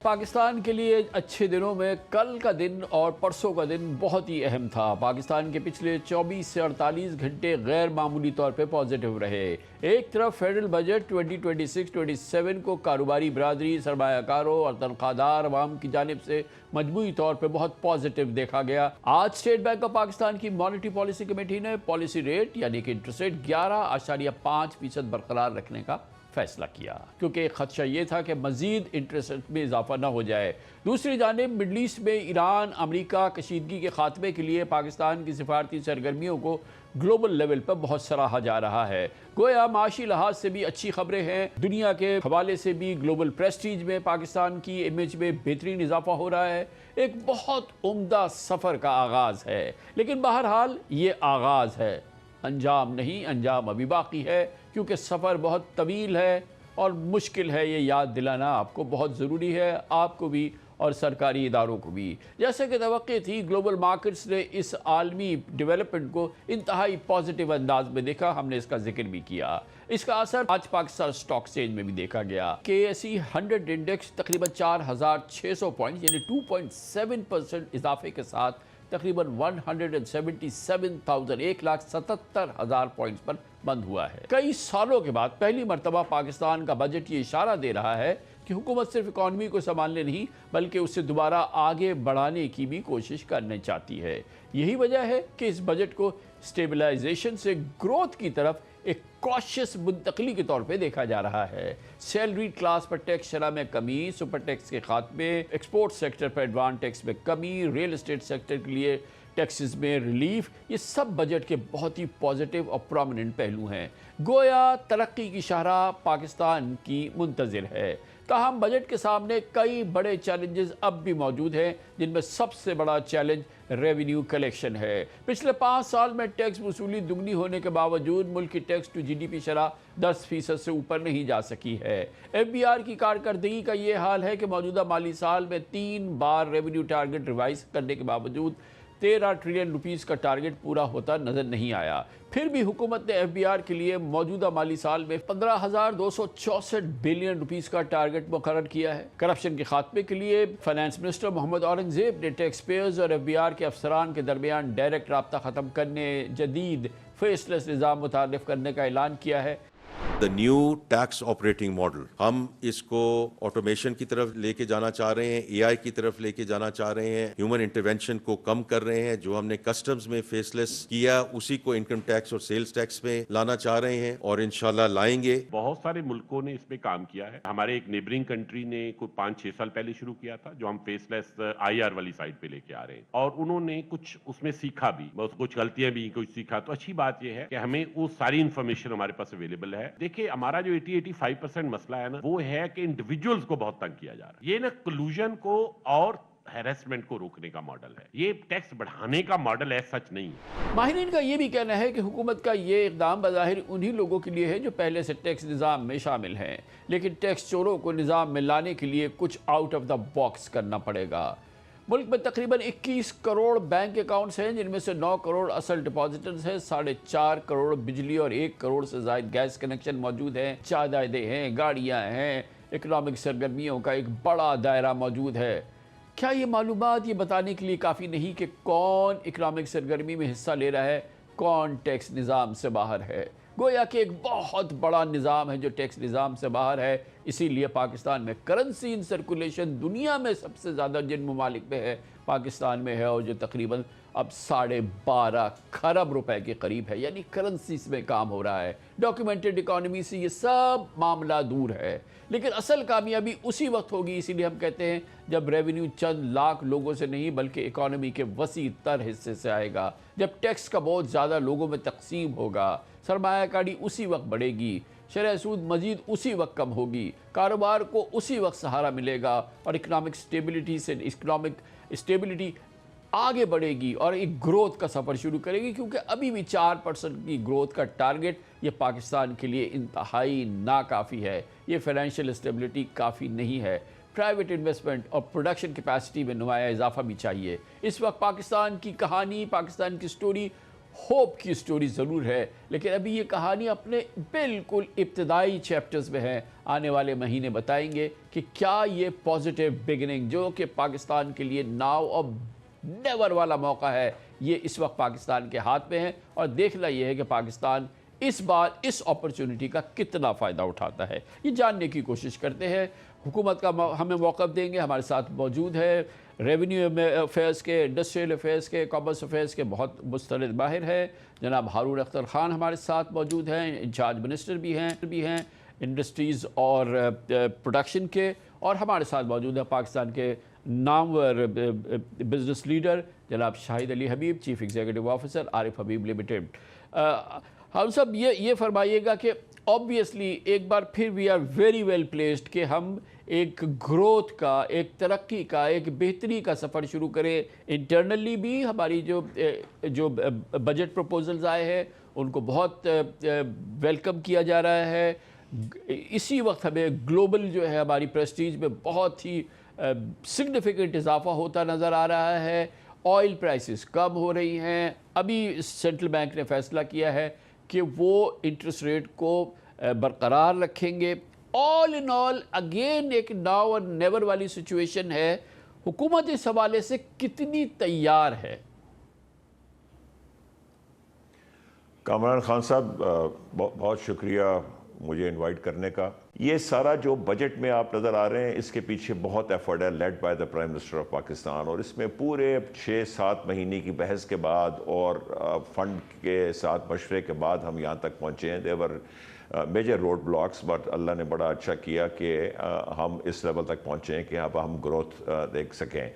پاکستان کے لیے اچھے دنوں میں کل کا دن اور پرسوں کا دن بہت ہی اہم تھا۔ پاکستان کے پچھلے 24 سے 48 گھنٹے غیر معمولی طور پہ پازیٹیو رہے۔ ایک طرف فیڈرل بجٹ 2026-27 کو کاروباری برادری، سرمایہ کاروں اور تنخواہ دار عوام کی جانب سے مجموعی طور پہ بہت پازیٹیو دیکھا گیا۔ آج اسٹیٹ بینک آف پاکستان کی مانیٹری پالیسی کمیٹی نے پالیسی ریٹ یعنی کہ انٹرسٹ ریٹ 11.5% برقرار رکھنے کا فیصلہ کیا، کیونکہ خدشہ یہ تھا کہ مزید انٹرسٹ ریٹ میں اضافہ نہ ہو جائے۔ دوسری جانب مڈل ایسٹ میں ایران امریکہ کشیدگی کے خاتمے کے لیے پاکستان کی سفارتی سرگرمیوں کو گلوبل لیول پر بہت سراہا جا رہا ہے۔ گویا معاشی لحاظ سے بھی اچھی خبریں ہیں، دنیا کے حوالے سے بھی گلوبل پریسٹیج میں پاکستان کی امیج میں بہترین اضافہ ہو رہا ہے۔ ایک بہت عمدہ سفر کا آغاز ہے، لیکن بہرحال یہ آغاز ہے، انجام نہیں، انجام ابھی باقی ہے، کیونکہ سفر بہت طویل ہے اور مشکل ہے۔ یہ یاد دلانا آپ کو بہت ضروری ہے، آپ کو بھی اور سرکاری اداروں کو بھی۔ جیسے کہ توقع تھی، گلوبل مارکیٹس نے اس عالمی ڈیولپمنٹ کو انتہائی پازیٹیو انداز میں دیکھا، ہم نے اس کا ذکر بھی کیا۔ اس کا اثر آج پاکستان سٹاک ایکسچینج میں بھی دیکھا گیا۔ KSE 100 انڈیکس تقریباً 4600 پوائنٹ یعنی 2.7% اضافے کے ساتھ تقریباً 1,77,000 پوائنٹس پر بند ہوا ہے۔ کئی سالوں کے بعد پہلی مرتبہ پاکستان کا بجٹ یہ اشارہ دے رہا ہے کہ حکومت صرف اکانومی کو سنبھالنے نہیں بلکہ اسے دوبارہ آگے بڑھانے کی بھی کوشش کرنا چاہتی ہے۔ یہی وجہ ہے کہ اس بجٹ کو اسٹیبلائزیشن سے گروتھ کی طرف ایک کوشش منتقلی کے طور پہ دیکھا جا رہا ہے۔ سیلری کلاس پر ٹیکس شرح میں کمی، سپر ٹیکس کے خاتمے، ایکسپورٹ سیکٹر پر ایڈوانس ٹیکس میں کمی، ریل اسٹیٹ سیکٹر کے لیے ٹیکسز میں ریلیف، یہ سب بجٹ کے بہت ہی پازیٹیو اور پرومیننٹ پہلو ہیں۔ گویا ترقی کی شاہراہ پاکستان کی منتظر ہے۔ تاہم بجٹ کے سامنے کئی بڑے چیلنجز اب بھی موجود ہیں، جن میں سب سے بڑا چیلنج ریونیو کلیکشن ہے۔ پچھلے 5 سال میں ٹیکس وصولی دگنی ہونے کے باوجود ملک کی ٹیکس ٹو GDP شرح 10% سے اوپر نہیں جا سکی ہے۔ FBR کی کارکردگی کا یہ حال ہے کہ موجودہ مالی سال میں 3 بار ریونیو ٹارگٹ ریوائز کرنے کے باوجود 13 ٹریلین روپیز کا ٹارگٹ پورا ہوتا نظر نہیں آیا۔ پھر بھی حکومت نے FBR کے لیے موجودہ مالی سال میں 15,264 بلین روپیز کا ٹارگٹ مقرر کیا ہے۔ کرپشن کے خاتمے کے لیے فائنانس منسٹر محمد اورنگزیب نے ٹیکس پیئرز اور FBR کے افسران کے درمیان ڈائریکٹ رابطہ ختم کرنے، جدید فیس لیس نظام متعارف کرنے کا اعلان کیا ہے۔ The new tax operating model، ہم اس کو آٹومیشن کی طرف لے کے جانا چاہ رہے ہیں، AI کی طرف لے کے جانا چاہ رہے ہیں، ہیومن انٹرونشن کو کم کر رہے ہیں۔ جو ہم نے کسٹمز میں فیس لیس کیا اسی کو انکم ٹیکس اور سیلز ٹیکس میں لانا چاہ رہے ہیں اور انشاءاللہ لائیں گے۔ بہت سارے ملکوں نے اس پہ کام کیا ہے۔ ہمارے ایک نیبرنگ کنٹری نے کوئی 5-6 سال پہلے شروع کیا تھا، جو ہم فیس لیس IR والی سائڈ پہ لے کے آ رہے ہیں، اور انہوں نے کچھ اس میں سیکھا بھی، بہت کچھ غلطیاں بھی کچھ سیکھا۔ تو اچھی بات یہ ہے کہ ہمیں وہ ساری انفارمیشن ہمارے پاس اویلیبل ہے۔ دیکھیں ہمارا جو 80-85% مسئلہ ہے نا، وہ ہے کہ انڈیویجولز کو بہت تنگ کیا جا رہا ہے۔ یہ نا کلوژن کو اور ہیرسمنٹ کو روکنے کا ماڈل ہے، یہ ٹیکس بڑھانے کا ماڈل ہے، سچ نہیں ہے۔ ماہرین کا یہ بھی کہنا ہے کہ حکومت کا یہ اقدام بظاہر انہی لوگوں کے لیے ہے جو پہلے سے ٹیکس نظام میں شامل ہیں، لیکن ٹیکس چوروں کو نظام میں لانے کے لیے کچھ آؤٹ آف دا باکس کرنا پڑے گا۔ ملک میں تقریباً 21 کروڑ بینک اکاؤنٹس ہیں، جن میں سے 9 کروڑ اصل ڈپازٹرز ہیں، 4.5 کروڑ بجلی اور 1 کروڑ سے زائد گیس کنیکشن موجود ہیں، جائیدادیں ہیں، گاڑیاں ہیں، اکنامک سرگرمیوں کا ایک بڑا دائرہ موجود ہے۔ کیا یہ معلومات یہ بتانے کے لیے کافی نہیں کہ کون اکنامک سرگرمی میں حصہ لے رہا ہے، کون ٹیکس نظام سے باہر ہے؟ گویا کہ ایک بہت بڑا نظام ہے جو ٹیکس نظام سے باہر ہے۔ اسی لیے پاکستان میں کرنسی ان سرکولیشن دنیا میں سب سے زیادہ جن ممالک میں ہے پاکستان میں ہے، اور جو تقریباً اب 12.5 کھرب روپے کے قریب ہے، یعنی کرنسیز میں کام ہو رہا ہے۔ ڈاکیومنٹڈ اکانومی سے یہ سب معاملہ دور ہے، لیکن اصل کامیابی اسی وقت ہوگی، اسی لیے ہم کہتے ہیں جب ریونیو چند لاکھ لوگوں سے نہیں بلکہ اکانومی کے وسیع تر حصے سے آئے گا، جب ٹیکس کا بہت زیادہ لوگوں میں تقسیم ہوگا، سرمایہ کاری اسی وقت بڑھے گی، شرح سود مزید اسی وقت کم ہوگی، کاروبار کو اسی وقت سہارا ملے گا، اور اکنامک اسٹیبلٹی آگے بڑھے گی اور ایک گروتھ کا سفر شروع کرے گی، کیونکہ ابھی بھی 4% کی گروتھ کا ٹارگٹ یہ پاکستان کے لیے انتہائی ناکافی ہے۔ یہ فائنینشیل اسٹیبلٹی کافی نہیں ہے۔ پرائیویٹ انویسٹمنٹ اور پروڈکشن کیپیسٹی میں نمایاں اضافہ بھی چاہیے۔ اس وقت پاکستان کی کہانی، پاکستان کی سٹوری ہوپ کی سٹوری ضرور ہے، لیکن ابھی یہ کہانی اپنے بالکل ابتدائی چیپٹرز میں ہے۔ آنے والے مہینے بتائیں گے کہ کیا یہ پازیٹیو بگننگ جو کہ پاکستان کے لیے ناؤ اور نیور والا موقع ہے، یہ اس وقت پاکستان کے ہاتھ میں ہے، اور دیکھنا یہ ہے کہ پاکستان اس بار اس اپرچونٹی کا کتنا فائدہ اٹھاتا ہے۔ یہ جاننے کی کوشش کرتے ہیں۔ حکومت کا ہمیں موقف دیں گے، ہمارے ساتھ موجود ہے ریونیو افیئرس کے، انڈسٹریل افیئرس کے، کامرس افیئرس کے بہت مستند ماہر ہیں جناب ہارون اختر خان ہمارے ساتھ موجود ہیں، انچارج منسٹر بھی ہیں انڈسٹریز اور پروڈکشن کے، اور ہمارے ساتھ موجود ہیں پاکستان کے نامور بزنس لیڈر جناب شاہد علی حبیب، چیف ایگزیکٹو آفیسر عارف حبیب لمیٹڈ۔ ہم سب یہ فرمائیے گا کہ obviously ایک بار پھر we are very well placed کہ ہم ایک گروتھ کا، ایک ترقی کا، ایک بہتری کا سفر شروع کریں۔ انٹرنلی بھی ہماری جو بجٹ پروپوزلز آئے ہیں ان کو بہت ویلکم کیا جا رہا ہے۔ اسی وقت ہمیں گلوبل جو ہے ہماری پریسٹیج میں بہت ہی سگنیفیکنٹ اضافہ ہوتا نظر آ رہا ہے۔ آئل پرائسز کم ہو رہی ہیں۔ ابھی سینٹرل بینک نے فیصلہ کیا ہے کہ وہ انٹرسٹ ریٹ کو برقرار رکھیں گے۔ آل ان آل اگین ایک ناؤ اور نیور والی سچویشن ہے۔ حکومت اس حوالے سے کتنی تیار ہے؟ کامران خان صاحب بہت شکریہ مجھے انوائٹ کرنے کا۔ یہ سارا جو بجٹ میں آپ نظر آ رہے ہیں اس کے پیچھے بہت ایفرٹ ہے led by the prime minister of Pakistan, اور اس میں پورے 6-7 مہینے کی بحث کے بعد اور فنڈ کے ساتھ مشورے کے بعد ہم یہاں تک پہنچے ہیں۔ دیور میجر روڈ بلاکس، بٹ اللہ نے بڑا اچھا کیا کہ ہم اس لیول تک پہنچے ہیں کہ اب ہم گروتھ دیکھ سکیں۔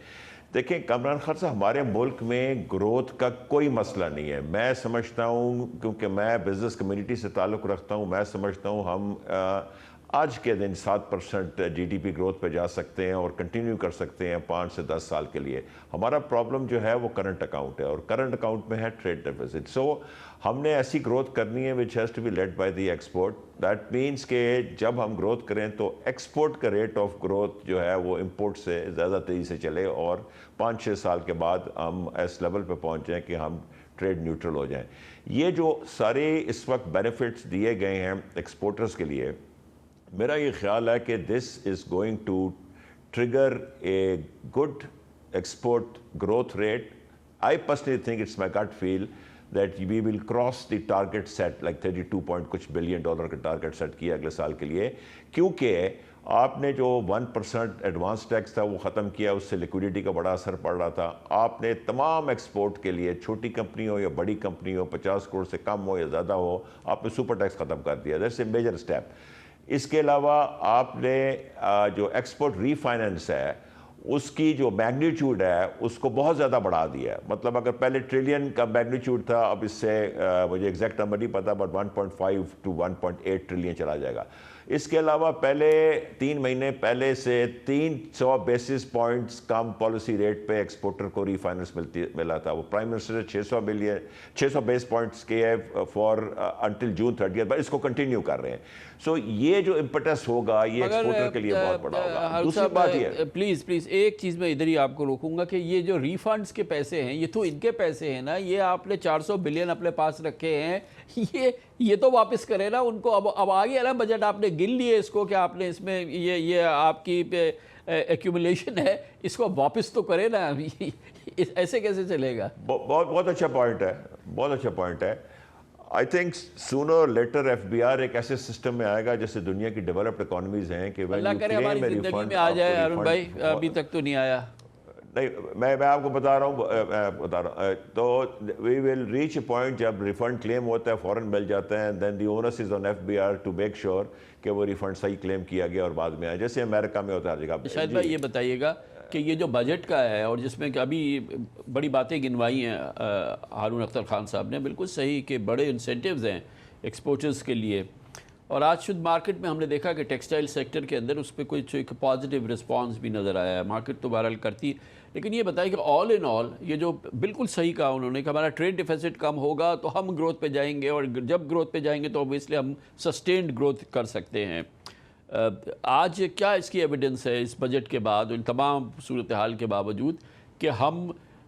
دیکھیں کامران خان صاحب، ہمارے ملک میں گروتھ کا کوئی مسئلہ نہیں ہے۔ میں سمجھتا ہوں، کیونکہ میں بزنس کمیونٹی سے تعلق رکھتا ہوں، میں سمجھتا ہوں ہم آج کے دن 7% جی ڈی پی گروتھ پہ جا سکتے ہیں اور کنٹینیو کر سکتے ہیں 5 سے 10 سال کے لیے۔ ہمارا پرابلم جو ہے وہ کرنٹ اکاؤنٹ ہے، اور کرنٹ اکاؤنٹ میں ہے ٹریڈ ڈیفیسٹ۔ سو ہم نے ایسی گروتھ کرنی ہے which has to be led by the export. That means کہ جب ہم گروتھ کریں تو ایکسپورٹ کا ریٹ آف گروتھ جو ہے وہ امپورٹ سے زیادہ تیزی سے چلے، اور 5-6 سال کے بعد ہم اس لیول پہ پہنچ جائیں کہ ہم ٹریڈ نیوٹرل ہو جائیں۔ یہ جو سارے اس وقت بینیفٹس دیے گئے ہیں ایکسپورٹرز کے لیے، میرا یہ خیال ہے کہ this is going to trigger a good export growth rate. I personally think it's my gut feel that we will cross the target set like 32 کچھ بلین ڈالر کا ٹارگٹ سیٹ کیا اگلے سال کے لیے، کیونکہ آپ نے جو 1% ایڈوانس ٹیکس تھا وہ ختم کیا، اس سے لیکوڈیٹی کا بڑا اثر پڑ رہا تھا۔ آپ نے تمام ایکسپورٹ کے لیے، چھوٹی کمپنی ہو یا بڑی کمپنی ہو، 50 کروڑ سے کم ہو یا زیادہ ہو، آپ نے سپر ٹیکس ختم کر دیا۔ That's a major step. اس کے علاوہ آپ نے جو ایکسپورٹ ری فائننس ہے اس کی جو میگنیچیوڈ ہے اس کو بہت زیادہ بڑھا دیا ہے۔ مطلب اگر پہلے ٹریلین کا میگنیچیوڈ تھا، اب اس سے مجھے ایگزیکٹ نمبر نہیں پتا، بٹ 1.5 to 1.8 ٹریلین چلا جائے گا۔ اس کے علاوہ پہلے 3 مہینے پہلے سے 300 بیسس پوائنٹس کم پالیسی ریٹ پہ ایکسپورٹر کو ری فائننس ملا تھا۔ وہ پرائم منسٹر 600 بیس پوائنٹس کے ہے فار انٹل جون 30، بٹ اس کو کنٹینیو کر رہے ہیں۔ سو یہ جو امپٹس ہوگا یہ ایکسپورٹر کے لیے بہت بڑا ہوگا۔ دوسری بات یہ پلیز ایک چیز میں ادھر ہی آپ کو روکوں گا کہ یہ جو ریفنڈز کے پیسے ہیں یہ تو ان کے پیسے ہیں نا، یہ آپ نے 400 بلین اپنے پاس رکھے ہیں، یہ تو واپس کرے نا ان کو۔ اب آگے نا بجٹ آپ نے گن لیے اس کو کہ آپ نے اس میں یہ آپ کی ایکیومولیشن ہے، اس کو واپس تو کرے نا۔ ایسے کیسے چلے گا؟ بہت اچھا پوائنٹ ہے، بہت اچھا پوائنٹ ہے۔ آئی تھنک سونر اور لیٹر ایف بی آر ایک ایسے سسٹم میں آئے گا جیسے دنیا کی ڈیولپڈ اکانومیز ہیں کہ اللہ کرے ہماری زندگی میں آ جائے۔ ارون بھائی ابھی تک تو نہیں آیا۔ نہیں، میں آپ کو بتا رہا ہوں تو we will reach a point جب ریفنڈ کلیم ہوتا ہے فوراً مل جاتا ہے، then the onus is on F B R to make sure کہ وہ ریفنڈ صحیح کلیم کیا گیا اور بعد میں آیا، جیسے امریکہ میں ہوتا ہے ہر جگہ۔ شاید بھائی یہ بتائیے گا کہ یہ جو بجٹ کا ہے اور جس میں کہ ابھی بڑی باتیں گنوائی ہیں ہارون اختر خان صاحب نے، بالکل صحیح کہ بڑے انسینٹیوز ہیں ایکسپورٹرز کے لیے، اور آج شد مارکیٹ میں ہم نے دیکھا کہ ٹیکسٹائل سیکٹر کے اندر اس پہ کچھ ایک پازیٹیو رسپانس بھی نظر آیا ہے، مارکیٹ تو بہرحال کرتی۔ لیکن یہ بتائیں کہ آل ان آل یہ جو بالکل صحیح کہا انہوں نے کہ ہمارا ٹریڈ ڈیفیسٹ کم ہوگا تو ہم گروتھ پہ جائیں گے، اور جب گروتھ پہ جائیں گے تو اوبویسلی ہم سسٹینڈ گروتھ کر سکتے ہیں۔ آج کیا اس کی ایویڈنس ہے اس بجٹ کے بعد، ان تمام صورتحال کے باوجود، کہ ہم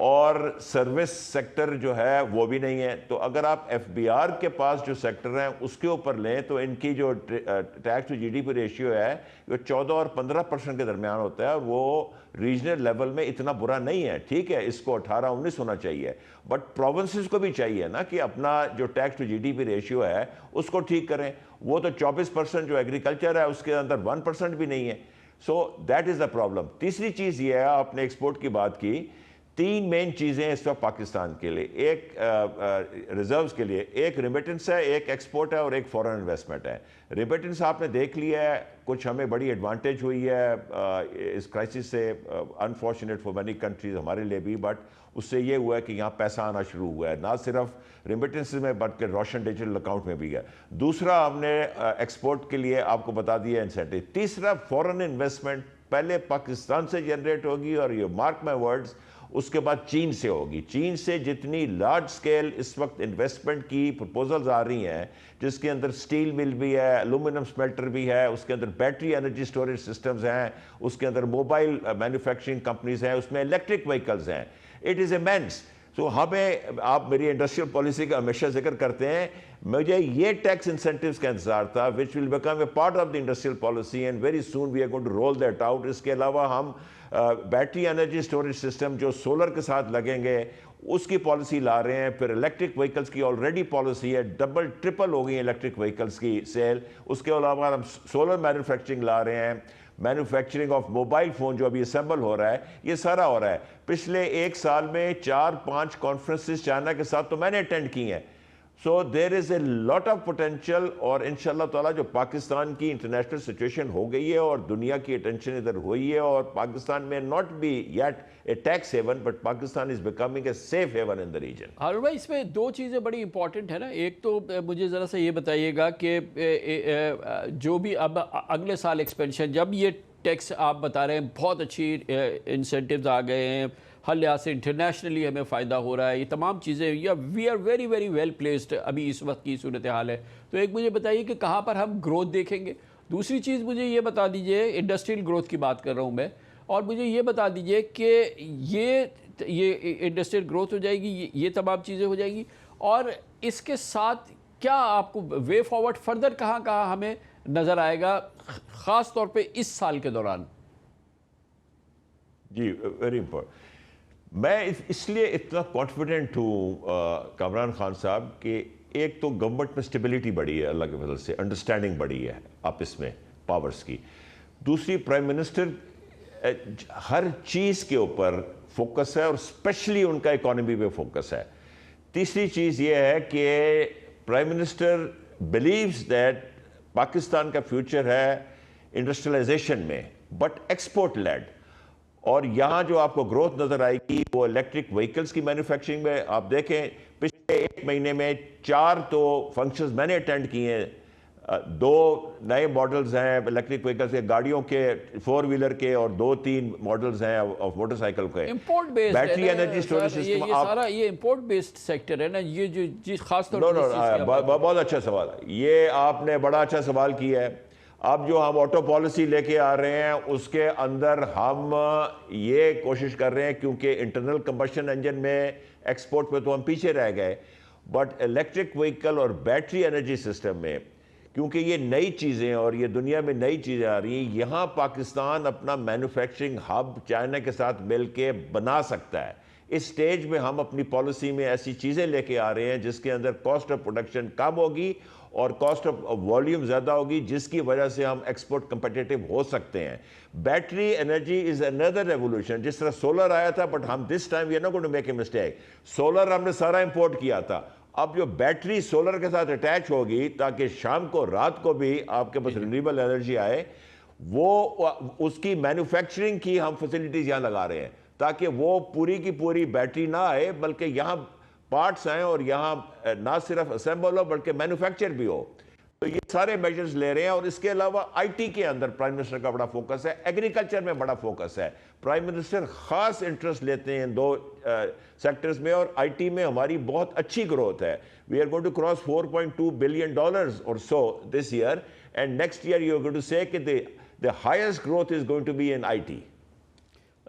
اور سروس سیکٹر جو ہے وہ بھی نہیں ہے. تو اگر آپ ایف بی آر کے پاس جو سیکٹر ہیں اس کے اوپر لیں تو ان کی جو tax to G D P ratio ہے وہ 14 اور 15% کے درمیان ہوتا ہے, اور وہ ریجنل لیول میں اتنا برا نہیں ہے. ٹھیک ہے, اس کو 18-19 ہونا چاہیے, بٹ پروونسز کو بھی چاہیے نا کہ اپنا جو tax to G D P ratio ہے اس کو ٹھیک کریں. وہ تو 24% جو ایگریکلچر ہے اس کے اندر 1% بھی نہیں ہے. So that is the problem. تیسری چیز یہ ہے, آپ نے ایکسپورٹ کی بات کی, 3 مین چیزیں اس وقت پاکستان کے لیے, ایک ریزروز کے لیے, ایک ریمیٹنس ہے, ایک ایکسپورٹ ہے, اور ایک فورن انویسٹمنٹ ہے. ریمیٹنس آپ نے دیکھ لیا ہے, کچھ ہمیں بڑی ایڈوانٹیج ہوئی ہے اس کرائسس سے, انفارچونیٹ فار مینی کنٹریز, ہمارے لیے بھی, بٹ اس سے یہ ہوا ہے کہ یہاں پیسہ آنا شروع ہوا ہے, نہ صرف ریمیٹنس میں بلکہ روشن ڈیجیٹل اکاؤنٹ میں بھی ہے. دوسرا ہم نے ایکسپورٹ کے لیے آپ کو بتا دیا انسینٹیو. تیسرا فورن انویسٹمنٹ پہلے پاکستان سے جنریٹ ہوگی, اور یہ مارک مائی ورڈز اس کے بعد چین سے ہوگی. چین سے جتنی لارج سکیل اس وقت انویسٹمنٹ کی پروپوزلز آ رہی ہیں, جس کے اندر سٹیل مل بھی ہے, الومینم سمیلٹر بھی ہے, اس کے اندر بیٹری انرجی سٹوریج سسٹمز ہیں, اس کے اندر موبائل مینوفیکچرنگ کمپنیز ہیں, اس میں الیکٹرک وہیکلز ہیں. It is immense. تو ہمیں, آپ میری انڈسٹریل پالیسی کا ہمیشہ ذکر کرتے ہیں, مجھے یہ ٹیکس انسینٹیوز کا انتظار تھا which will become a part of the industrial policy and very soon we are going to roll that out. اس کے علاوہ ہم بیٹری انرجی سٹوریج سسٹم جو سولر کے ساتھ لگیں گے اس کی پالیسی لا رہے ہیں. پھر الیکٹرک وہیکلز کی آلریڈی پالیسی ہے, ڈبل ٹرپل ہو گئی ہیں الیکٹرک وہیکلز کی سیل. اس کے علاوہ ہم سولر مینوفیکچرنگ لا رہے ہیں, مینوفیکچرنگ آف موبائل فون جو ابھی اسمبل ہو رہا ہے, یہ سارا ہو رہا ہے. پچھلے 1 سال میں 4-5 کانفرنسز چائنا کے ساتھ تو میں نے اٹینڈ کی ہیں. سو دیر از اے لاٹ آف پوٹینشیل, اور انشاءاللہ تعالیٰ جو پاکستان کی انٹرنیشنل سچویشن ہو گئی ہے اور دنیا کی اٹینشن ادھر ہوئی ہے, اور پاکستان میں not be yet a tax haven but Pakistan is becoming a safe haven in the region. Haroon بھائی, اس میں 2 چیزیں بڑی امپورٹنٹ ہیں نا. ایک تو مجھے ذرا سا یہ بتائیے گا کہ جو بھی اب اگلے سال ایکسپینشن, جب یہ ٹیکس آپ بتا رہے ہیں بہت اچھی انسینٹیوز آ گئے ہیں, ہر لحاظ سے انٹرنیشنلی ہمیں فائدہ ہو رہا ہے, یہ تمام چیزیں, یا we are very very well placed ابھی اس وقت کی صورتحال ہے. تو ایک مجھے بتائیے کہ کہاں پر ہم گروتھ دیکھیں گے. دوسری چیز مجھے یہ بتا دیجئے, انڈسٹریل گروتھ کی بات کر رہا ہوں میں, اور مجھے یہ بتا دیجئے کہ یہ انڈسٹریل گروتھ ہو جائے گی, یہ تمام چیزیں ہو جائیں گی, اور اس کے ساتھ کیا آپ کو وے فارورڈ فردر کہاں ہمیں نظر آئے گا, خاص طور پہ اس سال کے دوران؟ جی, ویری امپورٹنٹ. میں اس لیے اتنا کانفیڈنٹ ہوں کامران خان صاحب کہ ایک تو گورنمنٹ میں سٹیبلٹی بڑھی ہے اللہ کے فضل سے, انڈرسٹینڈنگ بڑھی ہے آپس میں پاورز کی. دوسری, پرائم منسٹر ہر چیز کے اوپر فوکس ہے, اور اسپیشلی ان کا اکانومی پہ فوکس ہے. تیسری چیز یہ ہے کہ prime minister believes that Pakistan کا فیوچر ہے انڈسٹریلائزیشن میں, بٹ ایکسپورٹ لیڈ. اور یہاں جو آپ کو گروتھ نظر آئے گی وہ الیکٹرک وہیکلز کی مینوفیکچرنگ میں. آپ دیکھیں پچھلے 1 مہینے میں 4 تو فنکشنز میں نے اٹینڈ کیے ہیں. 2 نئے ماڈلز ہیں الیکٹرک وہیکلز کے, گاڑیوں کے, 4 ویلر کے, اور 2-3 ماڈلز ہیں آف موٹر سائیکل کے. Import based battery energy storage system, یہ سارا یہ امپورٹ بیسڈ سیکٹر ہے نا, یہ جو خاص طور پر. بہت اچھا سوال ہے یہ, آپ نے بڑا اچھا سوال کیا ہے. اب جو ہم آٹو پالیسی لے کے آ رہے ہیں اس کے اندر ہم یہ کوشش کر رہے ہیں, کیونکہ انٹرنل کمبشن انجن میں ایکسپورٹ میں تو ہم پیچھے رہ گئے, بٹ الیکٹرک وہیکل اور بیٹری انرجی سسٹم میں, کیونکہ یہ نئی چیزیں اور یہ دنیا میں نئی چیزیں آ رہی ہیں, یہاں پاکستان اپنا مینوفیکچرنگ ہب چائنا کے ساتھ مل کے بنا سکتا ہے. اس سٹیج میں ہم اپنی پالیسی میں ایسی چیزیں لے کے آ رہے ہیں جس کے اندر کاسٹ آف پروڈکشن کم ہوگی اور کاسٹ آف والیوم زیادہ ہوگی, جس کی وجہ سے ہم ایکسپورٹ کمپیٹیٹو ہو سکتے ہیں. Battery energy is under revolution. جس طرح سولر آیا تھا, بٹ ہم this time we are not going to make a mistake. Solar ہم نے سارا امپورٹ کیا تھا, اب جو بیٹری سولر کے ساتھ اٹیچ ہوگی تاکہ شام کو رات کو بھی آپ کے پاس رینیویبل انرجی آئے, وہ اس کی مینوفیکچرنگ کی ہم فیسلٹیز یہاں لگا رہے ہیں تاکہ وہ پوری کی پوری بیٹری نہ آئے بلکہ یہاں پارٹس آئیں اور یہاں نہ صرف اسمبل ہو بلکہ مینوفیکچر بھی ہو. تو یہ سارے میجرز لے رہے ہیں. اور اس کے علاوہ آئی ٹی کے اندر پرائم منسٹر کا بڑا فوکس ہے, ایگریکلچر میں بڑا فوکس ہے. پرائم منسٹر خاص انٹرسٹ لیتے ہیں ان 2 سیکٹرز میں, اور آئی ٹی میں ہماری بہت اچھی گروتھ ہے. We are going to cross $4.2 billion اور so this year, and next year you are going to say کہ the highest growth is going to be in IT.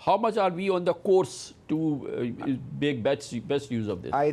How much are we on the course to make best use of this? I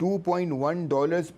$2.1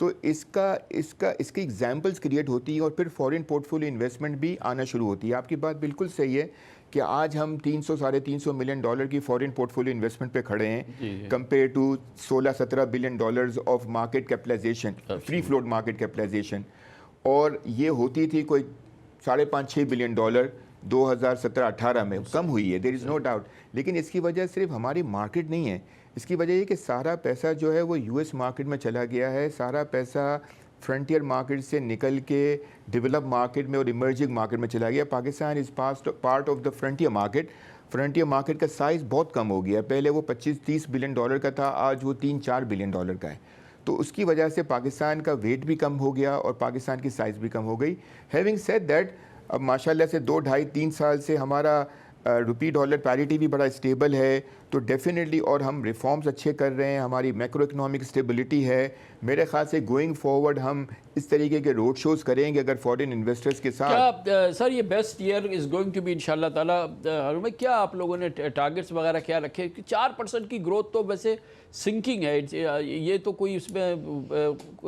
تو اس کی examples create ہوتی ہیں اور پھر فورن port folio investment بھی آنا شروع ہوتی ہے. آپ کی بات بالکل صحیح ہے کہ آج ہم 300-350 ملین ڈالر کی فورن پورٹ فولیو انویسٹمنٹ پہ کھڑے ہیں compare to 16-17 billion dollars of market capitalization, free float market capitalization, اور یہ ہوتی تھی کوئی 5.5-6 بلین ڈالر 2017-18 میں. کم ہوئی ہے, دیر از نو ڈاؤٹ. لیکن اس کی وجہ صرف ہماری مارکیٹ نہیں ہے, اس کی وجہ یہ کہ سارا پیسہ جو ہے وہ یو ایس مارکیٹ میں چلا گیا ہے. سارا پیسہ فرنٹیئر مارکیٹ سے نکل کے ڈیولپ مارکیٹ میں اور ایمرجنگ مارکیٹ میں چلا گیا. Pakistan is part of the frontier market. Frontier market کا سائز بہت کم ہو گیا, پہلے وہ 25-30 بلین ڈالر کا تھا, آج وہ 3-4 بلین ڈالر کا ہے. تو اس کی وجہ سے پاکستان کا ویٹ بھی کم ہو گیا اور پاکستان کی سائز بھی کم ہو گئی. ہیونگ سیڈ دیٹ, اب ماشاءاللہ سے 2-2.5-3 سال سے ہمارا روپی ڈالر پیریٹی بھی بڑا اسٹیبل ہے, تو ڈیفینیٹلی, اور ہم ریفارمز اچھے کر رہے ہیں, ہماری میکرو اکنامک اسٹیبلٹی ہے. میرے خیال سے گوئنگ فارورڈ ہم اس طریقے کے روڈ شوز کریں گے اگر فورن انویسٹرز کے ساتھ. کیا سر یہ best year is going to be انشاءاللہ تعالیٰ. کیا آپ لوگوں نے ٹارگٹس وغیرہ کیا رکھے؟ 4% کی گروتھ تو ویسے سنکنگ ہے, یہ تو کوئی اس میں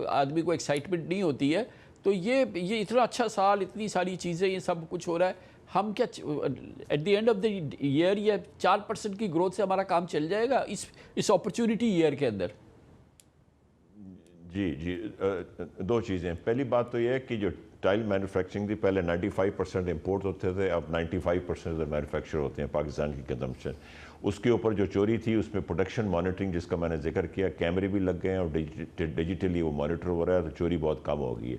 آدمی کو ایکسائٹمنٹ نہیں ہوتی ہے. تو یہ اتنا اچھا سال, اتنی ساری چیزیں, یہ سب کچھ ہو رہا ہے, ہم کیا at the end of the year یہ 4% کی گروتھ سے ہمارا کام چل جائے گا اس اپرچونٹی ایئر کے اندر؟ جی دو چیزیں. پہلی بات تو یہ ہے کہ جو ٹائل مینوفیکچرنگ تھی, پہلے 95% امپورٹ ہوتے تھے, اب 95% مینوفیکچر ہوتے ہیں پاکستان کی کنزمپشن. اس کے اوپر جو چوری تھی اس میں پروڈکشن مانیٹرنگ جس کا میں نے ذکر کیا, کیمرے بھی لگ گئے ہیں اور ڈیجیٹلی وہ مانیٹر ہو رہا ہے, تو چوری بہت کم ہو گئی ہے.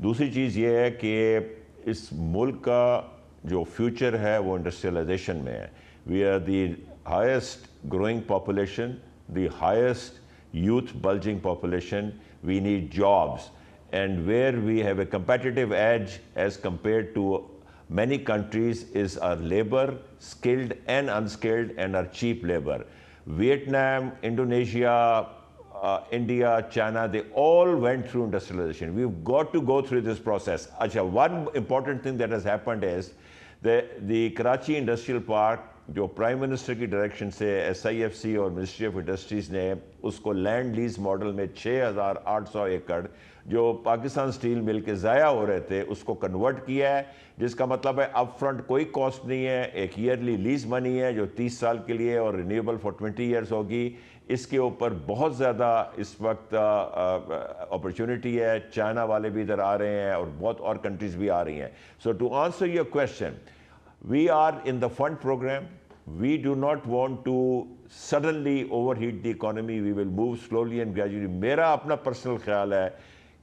دوسری چیز یہ ہے کہ اس ملک کا جو فیوچر ہے وہ انڈسٹریلائزیشن میں ہے. We are the highest growing population, the highest youth bulging population. We need jobs, and where we have a competitive edge as compared to many countries is our labor, skilled and unskilled, and our cheap labor. Vietnam, Indonesia, India, China, they all went through industrialization. We've got to go through this process. One important thing that has happened is the Karachi Industrial Park, جو prime minister کی direction سے SIFC اور ministry of industries نے اس کو land lease model میں 6,800 ایکڑ جو Pakistan steel مل کے ضائع ہو رہے تھے اس کو کنورٹ کیا ہے, جس کا مطلب ہے اپ فرنٹ کوئی کاسٹ نہیں ہے, ایک ایئرلی لیز منی ہے جو 30 سال کے لیے اور رینیویبل فار 20 ایئرز ہوگی. اس کے اوپر بہت زیادہ اس وقت اپرچونٹی ہے. چائنا والے بھی ادھر آ رہے ہیں اور بہت اور کنٹریز بھی آ رہی ہیں. So to answer your question, we are in the fund program. We do not want to suddenly overheat the economy. We will move slowly and gradually. میرا اپنا پرسنل خیال ہے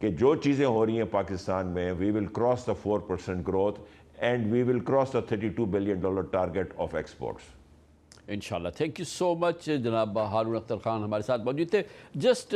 کہ جو چیزیں ہو رہی ہیں پاکستان میں, we will cross the 4% growth and we will cross the $32 billion target of exports. انشاءاللہ. تھینک یو سو مچ جناب ہارون اختر خان ہمارے ساتھ موجود تھے. جسٹ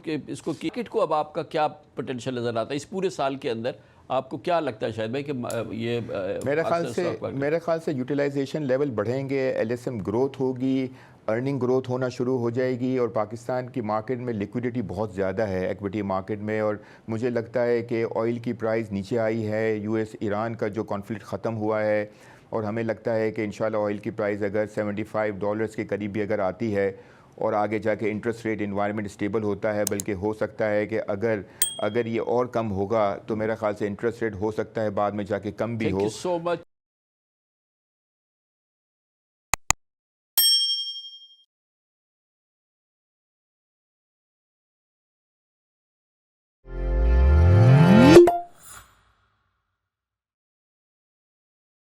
کہ اس کو کرکٹ کو اب آپ کا کیا پوٹینشیل نظر آتا ہے اس پورے سال کے اندر؟ آپ کو کیا لگتا ہے شاید بھائی کہ یہ میرے خیال سے یوٹیلائزیشن لیول بڑھیں گے, LSM گروتھ ہوگی, ارننگ گروتھ ہونا شروع ہو جائے گی, اور پاکستان کی مارکیٹ میں لیکویڈیٹی بہت زیادہ ہے ایکویٹی مارکیٹ میں. اور مجھے لگتا ہے کہ آئل کی پرائز نیچے آئی ہے, US ایران کا جو کانفلکٹ ختم ہوا ہے, اور ہمیں لگتا ہے کہ انشاءاللہ آئل کی پرائز اگر $75 کے قریب بھی اگر آتی ہے اور آگے جا کے انٹرسٹ ریٹ انوائرمنٹ اسٹیبل ہوتا ہے, بلکہ ہو سکتا ہے کہ اگر یہ اور کم ہوگا تو میرا خیال سے انٹرسٹ ریٹ ہو سکتا ہے بعد میں جا کے کم بھی ہو. Thank you so much.